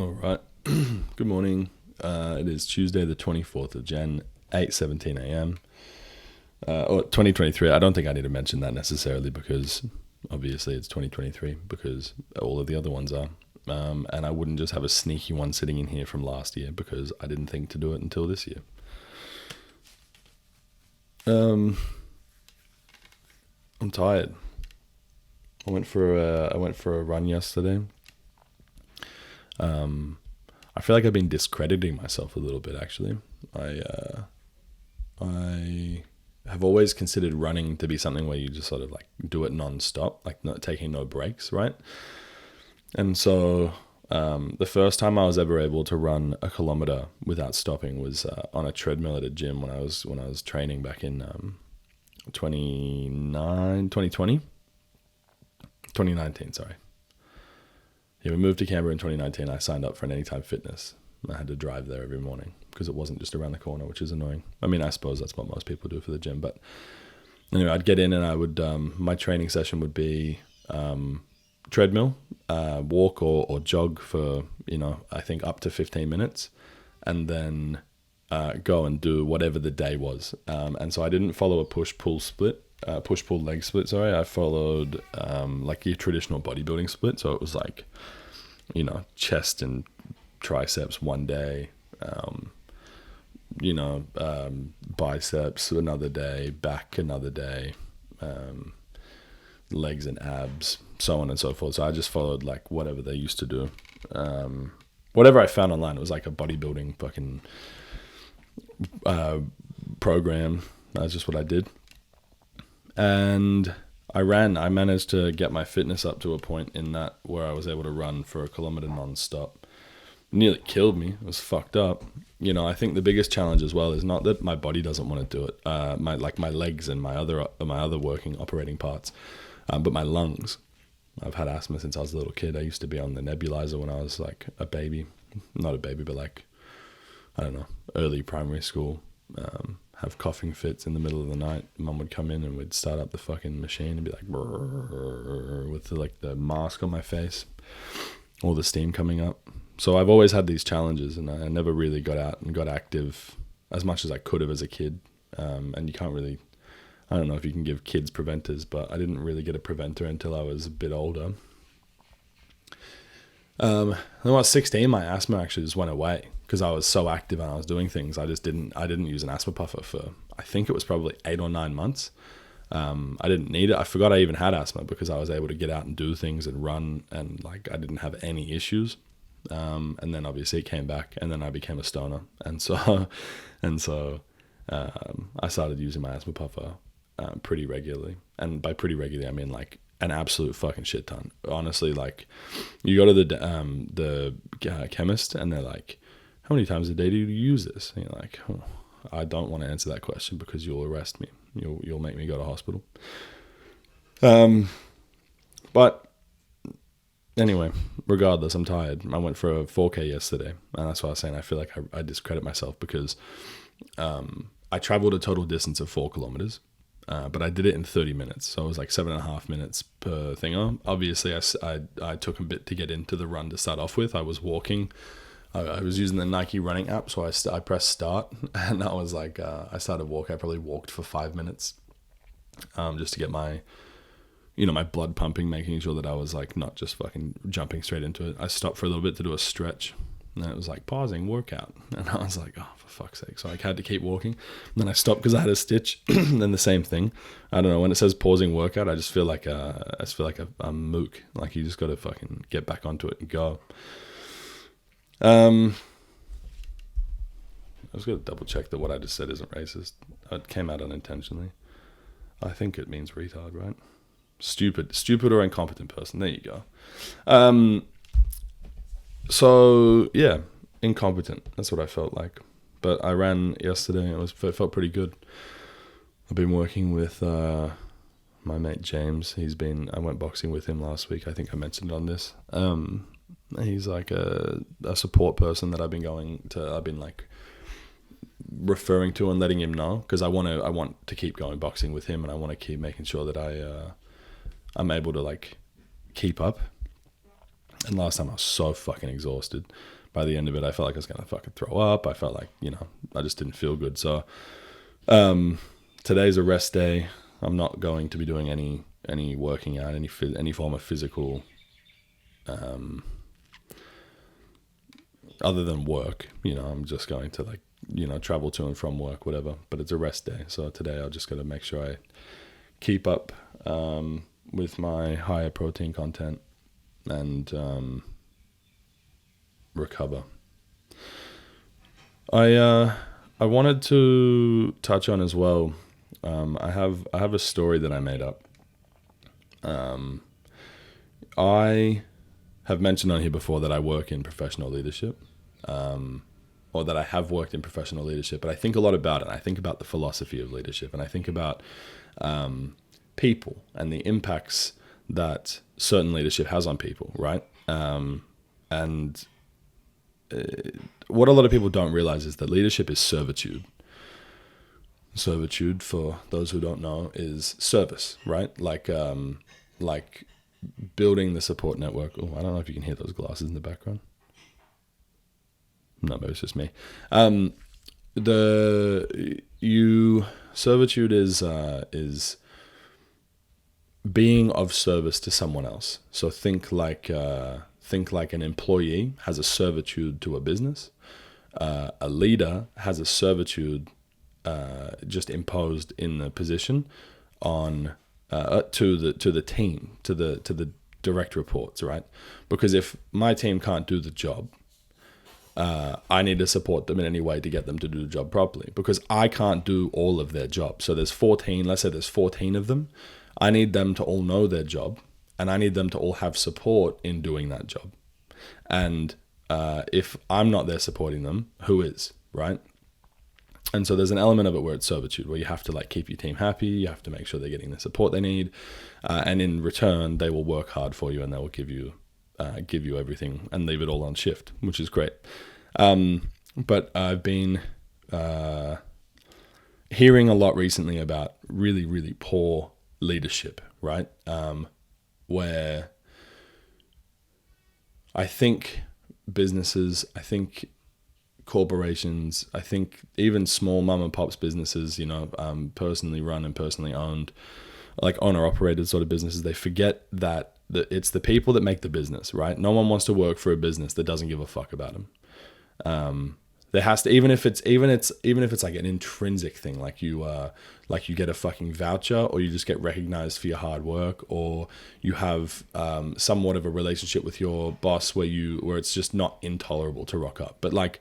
All right. Good morning. It is Tuesday, the 24th of Jan, 8:17 a.m. Or 2023. I don't think I need to mention that necessarily because obviously it's 2023 because all of the other ones are. And I wouldn't just have a sneaky one sitting in here from last year because I didn't think to do it until this year. I'm tired. I went for a run yesterday. I feel like I've been discrediting myself a little bit, actually. I have always considered running to be something where you just sort of like do it non-stop, like not taking no breaks, right? And so the first time I was ever able to run a kilometer without stopping was on a treadmill at a gym when I was training back in 2019, sorry. Yeah, we moved to Canberra in 2019. I signed up for an Anytime Fitness. I had to drive there every morning because it wasn't just around the corner, which is annoying. I mean, I suppose that's what most people do for the gym. But anyway, I'd get in and I would, my training session would be treadmill, walk or jog for, I think up to 15 minutes. And then go and do whatever the day was. And so I didn't follow a push-pull leg split, sorry. I followed like your traditional bodybuilding split. So it was like, chest and triceps one day, biceps another day, back another day, legs and abs, so on and so forth. So I just followed like whatever they used to do. Whatever I found online, it was like a bodybuilding fucking program. That's just what I did. And I managed to get my fitness up to a point in that where I was able to run for a kilometer non-stop. Nearly killed me. It was fucked up. I think the biggest challenge as well is not that my body doesn't want to do it. My legs and my other operating parts, but my lungs. I've had asthma since I was a little kid. I used to be on the nebulizer when I was like a baby. Not a baby, but like, I don't know, early primary school. Have coughing fits in the middle of the night. Mum would come in and we'd start up the fucking machine and be like, with the mask on my face, all the steam coming up. So I've always had these challenges, and I never really got out and got active as much as I could have as a kid. And you can't really, I don't know if you can give kids preventers, but I didn't really get a preventer until I was a bit older. When I was 16, my asthma actually just went away because I was so active and I was doing things. I didn't use an asthma puffer for, I think it was probably 8 or 9 months. I didn't need it. I forgot I even had asthma because I was able to get out and do things and run, and like I didn't have any issues. And then obviously it came back, and then I became a stoner. And so I started using my asthma puffer pretty regularly. And by pretty regularly, I mean like an absolute fucking shit ton. Honestly, like you go to the chemist and they're like, how many times a day do you use this? And you're like, oh, I don't want to answer that question because you'll arrest me. You'll make me go to hospital. But anyway, regardless, I'm tired. I went for a 4K yesterday, and that's why I was saying I feel like I discredit myself because I traveled a total distance of 4 kilometers. But I did it in 30 minutes. So it was like 7.5 minutes per thing. Obviously, I took a bit to get into the run to start off with. I was walking. I was using the Nike running app. So I pressed start, and I was like, I started walking. I probably walked for 5 minutes just to get my, my blood pumping, making sure that I was like not just fucking jumping straight into it. I stopped for a little bit to do a stretch. And it was like pausing workout. And I was like, oh, for fuck's sake. So I had to keep walking. And then I stopped because I had a stitch. And then the same thing. I don't know. When it says pausing workout, I just feel like a mook. Like you just got to fucking get back onto it and go. I was going to double check that what I just said isn't racist. It came out unintentionally. I think it means retard, right? Stupid or incompetent person. There you go. So yeah, incompetent. That's what I felt like. But I ran yesterday. It felt pretty good. I've been working with my mate James. I went boxing with him last week. I think I mentioned on this. He's like a support person that I've been like referring to and letting him know because I want to keep going boxing with him, and I want to keep making sure that I'm able to like keep up. And last time I was so fucking exhausted. By the end of it, I felt like I was going to fucking throw up. I felt like, I just didn't feel good. So today's a rest day. I'm not going to be doing any working out, any form of physical, other than work. I'm just going to travel to and from work, whatever. But it's a rest day. So today I'll just got to make sure I keep up with my higher protein content and recover. I wanted to touch on as well. I have a story that I made up. I have mentioned on here before that I work in professional leadership, or that I have worked in professional leadership. But I think a lot about it. I think about the philosophy of leadership, and I think about people and the impacts that certain leadership has on people, right? And what a lot of people don't realize is that leadership is servitude. Servitude, for those who don't know, is service, right? Like building the support network. Oh, I don't know if you can hear those glasses in the background. No, maybe it's just me. Servitude is being of service to someone else. So think like an employee has a servitude to a business. A leader has a servitude just imposed in the position on to the team, to the direct reports, right? Because if my team can't do the job, I need to support them in any way to get them to do the job properly, because I can't do all of their job. So let's say there's 14 of them. I need them to all know their job, and I need them to all have support in doing that job. And if I'm not there supporting them, who is, right? And so there's an element of it where it's servitude, where you have to keep your team happy. You have to make sure they're getting the support they need, and in return, they will work hard for you, and they will give you everything and leave it all on shift, which is great. But I've been hearing a lot recently about really, really poor leadership, right? Where I think businesses, I think corporations, I think even small mom and pops businesses, personally run and personally owned, like owner operated sort of businesses, they forget that it's the people that make the business, right? No one wants to work for a business that doesn't give a fuck about them. There has to, even if it's like an intrinsic thing, like you get a fucking voucher, or you just get recognized for your hard work, or you have somewhat of a relationship with your boss where it's just not intolerable to rock up. But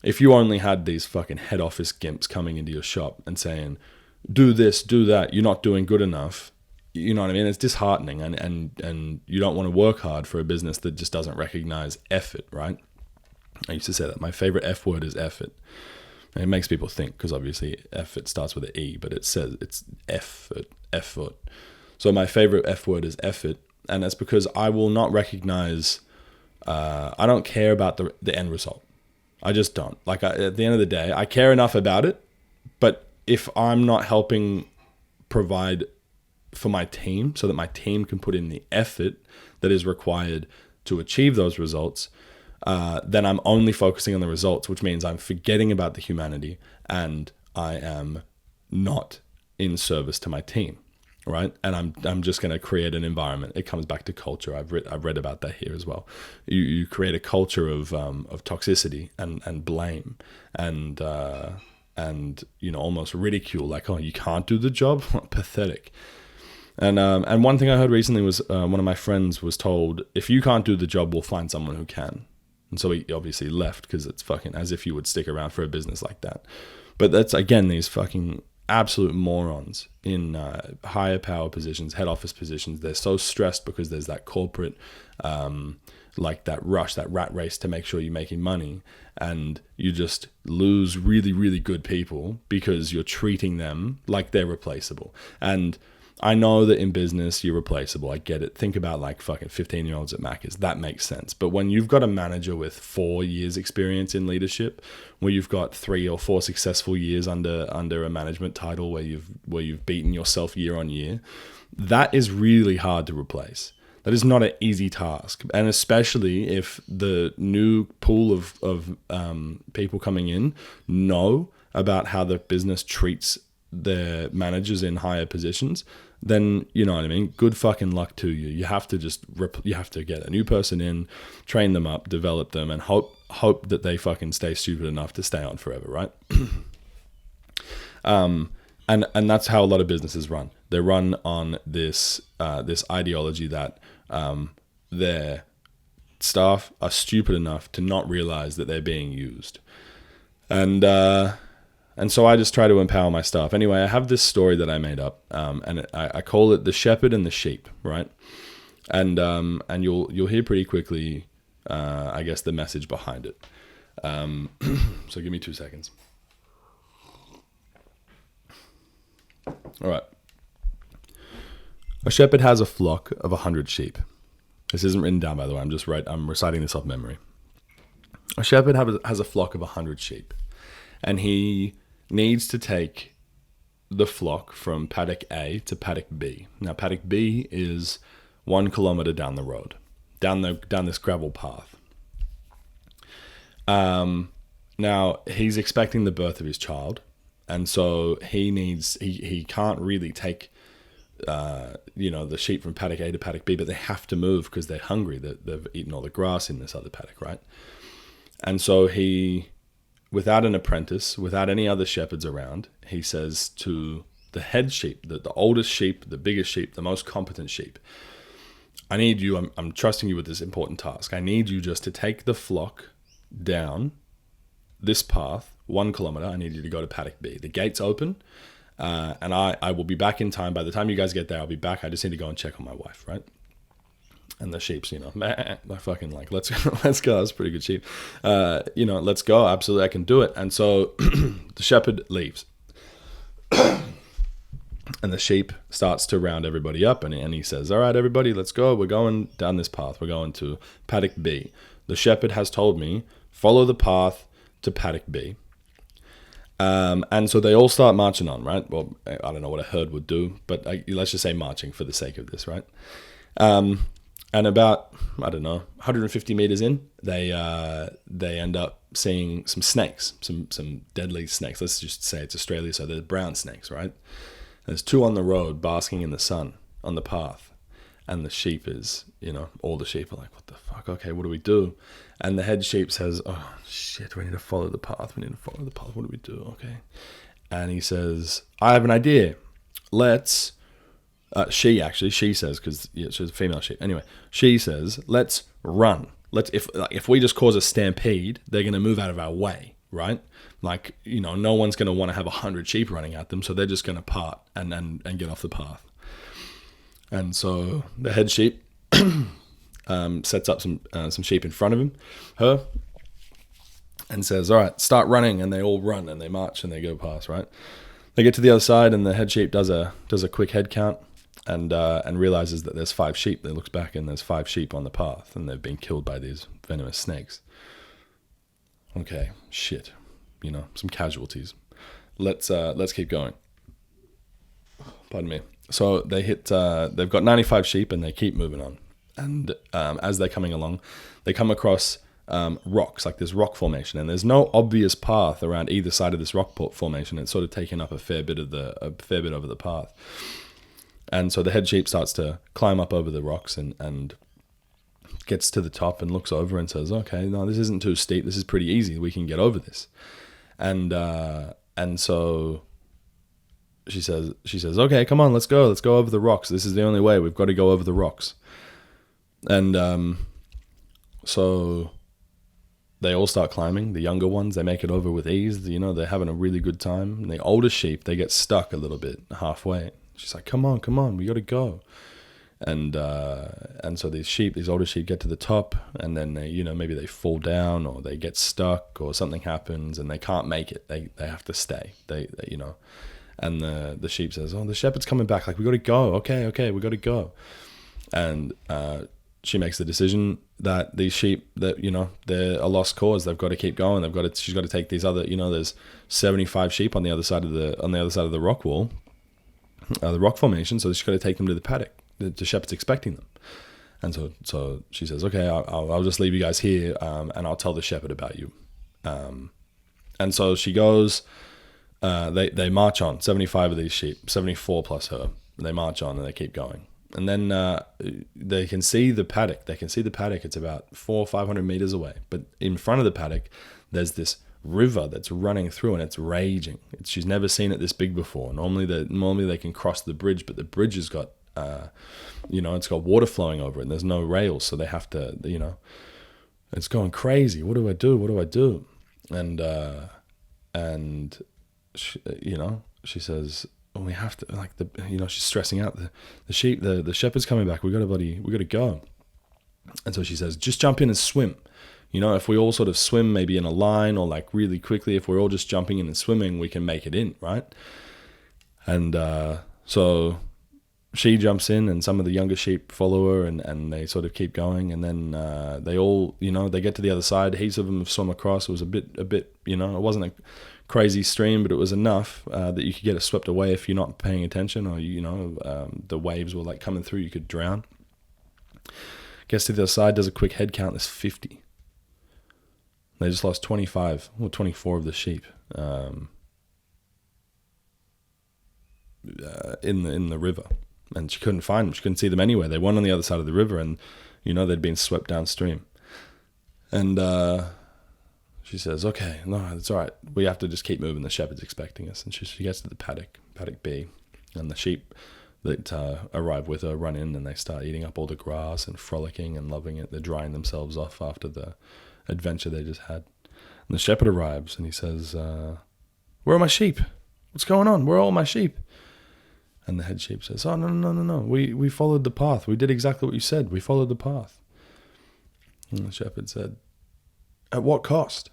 if you only had these fucking head office gimps coming into your shop and saying, do this, do that, you're not doing good enough, you know what I mean? It's disheartening, and you don't want to work hard for a business that just doesn't recognize effort, right? I used to say that my favorite F word is effort. And it makes people think, because obviously effort starts with an E, but it's effort. So my favorite F word is effort, and that's because I will not recognize, I don't care about the end result. I just don't. At the end of the day, I care enough about it, but if I'm not helping provide for my team so that my team can put in the effort that is required to achieve those results, then I'm only focusing on the results, which means I'm forgetting about the humanity, and I am not in service to my team, right? And I'm just going to create an environment. It comes back to culture. I've read about that here as well. You create a culture of toxicity and blame and almost ridicule, like, oh, you can't do the job? Pathetic. And one thing I heard recently was one of my friends was told, if you can't do the job, we'll find someone who can. And so he obviously left, because it's fucking as if you would stick around for a business like that. But that's, again, these fucking absolute morons in higher power positions, head office positions. They're so stressed because there's that corporate, that rush, that rat race to make sure you're making money. And you just lose really, really good people because you're treating them like they're replaceable. And I know that in business, you're replaceable. I get it. Think about fucking 15-year-olds at Macca's. That makes sense. But when you've got a manager with 4 years experience in leadership, where you've got 3 or 4 successful years under a management title, where you've beaten yourself year on year, that is really hard to replace. That is not an easy task, and especially if the new pool of people coming in know about how the business treats their managers in higher positions, then you know what I mean. Good fucking luck to you. You have to you have to get a new person in, train them up, develop them, and hope that they fucking stay stupid enough to stay on forever, right? And that's how a lot of businesses run. They run on this ideology that their staff are stupid enough to not realize that they're being used, and so I just try to empower my staff. Anyway, I have this story that I made up, and I call it the shepherd and the sheep, right? And you'll hear pretty quickly, I guess, the message behind it. So give me 2 seconds. All right. A shepherd has a flock of 100 sheep. This isn't written down, by the way. I'm reciting this off memory. A shepherd has a flock of 100 sheep, and he needs to take the flock from paddock A to paddock B. Now, paddock B is 1 kilometer down the road, down this gravel path. Now he's expecting the birth of his child. And so he can't really take, the sheep from paddock A to paddock B, but they have to move because they're hungry. They've eaten all the grass in this other paddock, right? And so he, without an apprentice, without any other shepherds around, he says to the head sheep, the oldest sheep, the biggest sheep, the most competent sheep, I need you, I'm trusting you with this important task. I need you just to take the flock down this path, 1 kilometer. I need you to go to paddock B. The gate's open, and I will be back in time. By the time you guys get there, I'll be back. I just need to go and check on my wife, right? And the sheep's, they're fucking like, let's go. That's a pretty good sheep. Let's go. Absolutely, I can do it. And so the shepherd leaves, and the sheep starts to round everybody up, and he says, all right, everybody, let's go. We're going down this path. We're going to paddock B. The shepherd has told me, follow the path to paddock B. And so they all start marching on, right? Well, I don't know what a herd would do, but let's just say marching for the sake of this, right? And about, 150 meters in, they end up seeing some snakes, some deadly snakes. Let's just say it's Australia, so they're brown snakes, right? There's 2 on the road basking in the sun on the path. And the sheep is, all the sheep are like, what the fuck? Okay, what do we do? And the head sheep says, oh, shit, we need to follow the path. What do we do? Okay. And he says, I have an idea. Let's, she says, because she's a female sheep. Anyway, she says, let's run. If we just cause a stampede, they're going to move out of our way, right? Like, no one's going to want to have 100 sheep running at them, so they're just going to part and get off the path. And so the head sheep sets up some sheep in front of her, and says, all right, start running. And they all run, and they march, and they go past, right? They get to the other side, and the head sheep does a quick head count and realizes that there's 5 sheep. They looks back, and there's 5 sheep on the path, and they've been killed by these venomous snakes. Okay, shit. Some casualties. Let's keep going. Pardon me. So they they've got 95 sheep, and they keep moving on. And as they're coming along, they come across rocks, like this rock formation, and there's no obvious path around either side of this rock formation. It's sort of taken up a fair bit over the path. And so the head sheep starts to climb up over the rocks and gets to the top and looks over and says, okay, no, this isn't too steep. This is pretty easy. We can get over this. And so she says, okay, come on, let's go over the rocks. This is the only way. We've got to go over the rocks. And so they all start climbing. The younger ones, they make it over with ease. They're having a really good time. And the older sheep, they get stuck a little bit halfway. She's like, come on, we got to go. And so these older sheep get to the top, and then they, maybe they fall down or they get stuck or something happens and they can't make it. They have to stay. They and the sheep says, oh, the shepherd's coming back. Like, we got to go. Okay, we got to go. And she makes the decision that these sheep, that they're a lost cause. They've got to keep going. She's got to take these other, there's 75 sheep on the other side of the rock wall, the rock formation. So she's got to take them to the paddock. The shepherd's expecting them. And so she says, okay, I'll just leave you guys here, and I'll tell the shepherd about you. And so she goes. They march on, 75 of these sheep, 74 plus her. They march on and they keep going. And then they can see the paddock. It's about 400 or 500 meters away. But in front of the paddock, there's this river that's running through, and it's raging. She's never seen it this big before. Normally they can cross the bridge, but the bridge has got, it's got water flowing over it, and there's no rails, so they have to, it's going crazy. What do I do? And she says, well, we have to, she's stressing out, the sheep, the shepherd's coming back. We gotta go. And so she says, just jump in and swim. If we all sort of swim, maybe in a line or like really quickly, if we're all just jumping in and swimming, we can make it in, right? And so she jumps in, and some of the younger sheep follow her, and they sort of keep going. And then they all, they get to the other side. Heaps of them have swum across. It was a bit, it wasn't a crazy stream, but it was enough that you could get it swept away if you're not paying attention, or the waves were like coming through, you could drown. Gets to the other side, does a quick head count. There's 50. They just lost 25 or 24 of the sheep in the river, and she couldn't find them. She couldn't see them anywhere. They weren't on the other side of the river, and they'd been swept downstream. And she says, okay, no, it's all right. We have to just keep moving. The shepherd's expecting us. And she gets to the paddock B, and the sheep that arrive with her run in, and they start eating up all the grass and frolicking and loving it. They're drying themselves off after the adventure they just had. And the shepherd arrives, and he says, where are my sheep? What's going on? Where are all my sheep? And the head sheep says, oh, no. We followed the path. We did exactly what you said. We followed the path. And the shepherd said, at what cost?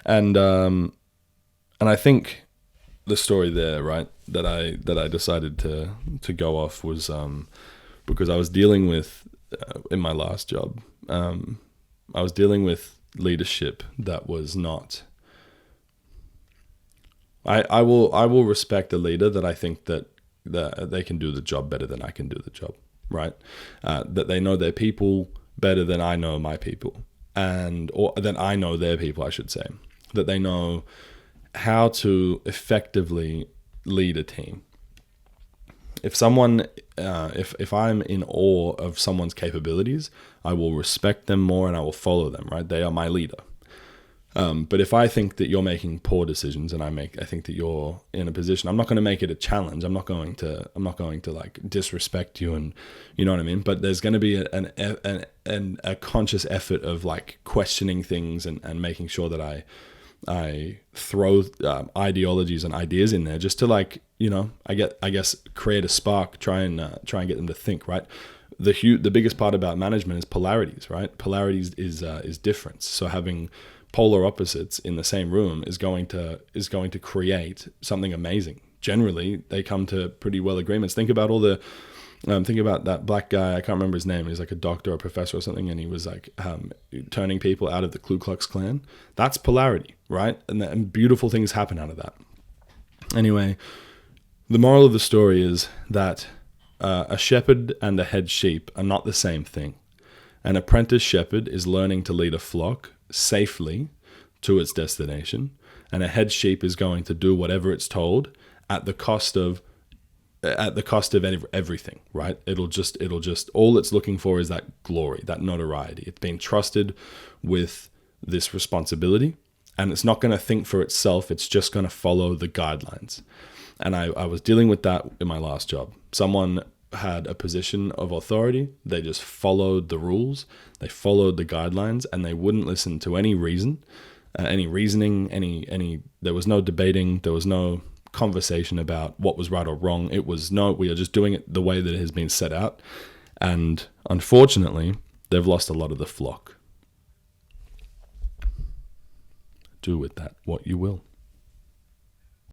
And I think the story there, right, that I decided to go off was because I was dealing with in my last job, I was dealing with leadership that was not. I will respect a leader that I think that they can do the job better than I can do the job, right? That they know their people better than I know my people, or than I know their people, I should say. That they know how to effectively lead a team. If someone, if I'm in awe of someone's capabilities, I will respect them more and I will follow them, right? They are my leader. But if I think that you're making poor decisions and I think that you're in a position, I'm not going to make it a challenge. I'm not going to like disrespect you, and you know what I mean? But there's going to be a conscious effort of like questioning things and making sure that I throw ideologies and ideas in there just to like, I guess create a spark, try and get them to think, right? The biggest part about management is polarities, right? Polarities is difference. So having polar opposites in the same room is going to create something amazing. Generally, they come to pretty well agreements. Think about think about that black guy. I can't remember his name. He's like a doctor or a professor or something, and he was like turning people out of the Ku Klux Klan. That's polarity, right? And beautiful things happen out of that. Anyway, the moral of the story is that a shepherd and a head sheep are not the same thing. An apprentice shepherd is learning to lead a flock safely to its destination, and a head sheep is going to do whatever it's told at the cost of everything, right? It'll just all it's looking for is that glory, that notoriety. It's been trusted with this responsibility, and it's not going to think for itself. It's just going to follow the guidelines. And I was dealing with that in my last job. Someone had a position of authority. They just followed the rules. They followed the guidelines, and they wouldn't listen to any reason, any reasoning, any. There was no debating. There was no conversation about what was right or wrong. It was no, we are just doing it the way that it has been set out. And unfortunately, they've lost a lot of the flock. Do with that what you will.